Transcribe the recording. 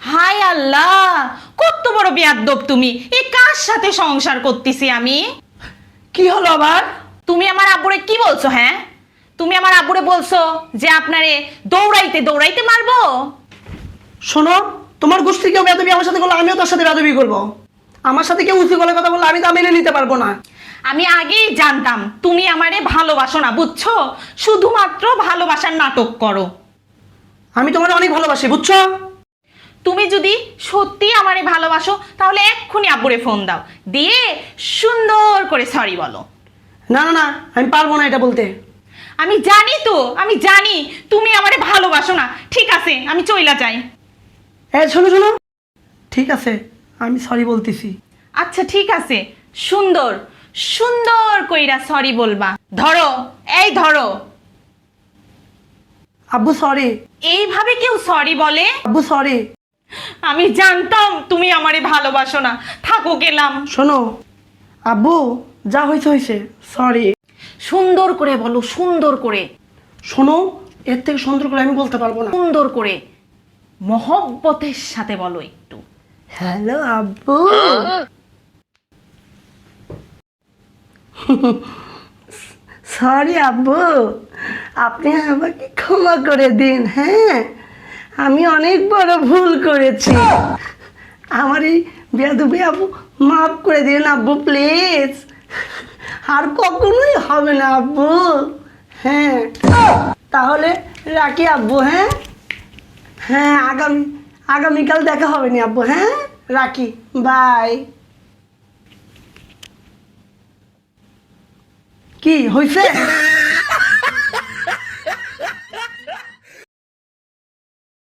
হায় আল্লাহ, কত বড় বেয়াদ্দব তুমি! এ কার সাথে সংসার করতেছি আমি? কি হলো আবার? তুমি আমার আব্বুরে কি বলছো? হ্যাঁ, তুমি আমার আব্বুরে বলছো যে আপনারে দৌড়াইতে দৌড়াইতে মারবো? শোনো, তোমার গোষ্ঠী কেউ বেয়াদবি আমার সাথে করলে আমিও তার সাথে বেয়াদবি করবো। আমার সাথে কেউ উঁচু গলায় কথা বললে আমি তা মেনে নিতে পারবো না। আমি আগেই জানতাম তুমি আমারে ভালোবাসো না, বুঝছো? শুধুমাত্র ভালোবাসার নাটক করো। আমি তোমার অনেক ভালোবাসি, বুঝছো? তুমি যদি সত্যি আমারে ভালোবাসো তাহলে এক্ষুনি আব্বুরে ফোন দাও, দিয়ে সুন্দর করে সরি বলো। না না না, আমি পারবো না এটা বলতে। আমি জানি তো, আমি জানি তুমি আমারে ভালোবাসো না। ঠিক আছে, আমি চইলা যাই। শোনো শোনো, ঠিক আছে, আমি সরি বলতেছি। আচ্ছা ঠিক আছে, সুন্দর সুন্দর কইরা সরি বলবা। ধরো, এই ধরো। আব্বু সরি। এইভাবে কেউ সরি বলে? আব্বু সরি। আমি জানতাম তুমি আমারে ভালোবাসো না। থাকো, গেলাম। শোনো আব্বু, যা হয়েছে হয়েছে, সরি। সুন্দর করে বলো, সুন্দর করে। শোনো, এর থেকে সুন্দর করে আমি বলতে পারবো না। সুন্দর করে মহব্বতের সাথে বলো একটু। হ্যালো আব্বু। সরি আব্বু, আপনি আমাকে ক্ষমা করে দিন। হ্যাঁ, আমি অনেক বড় ভুল করেছি। আমার এই বেয়াদবি আব্বু মাফ করে দিন আব্বু, প্লিজ। আর কখনোই হবে না আব্বু। হ্যাঁ, তাহলে রাখি আব্বু। হ্যাঁ হ্যাঁ, আগামীকাল দেখা হবে নি আব্বু। হ্যাঁ, রাখি, বাই। কি হয়েছে?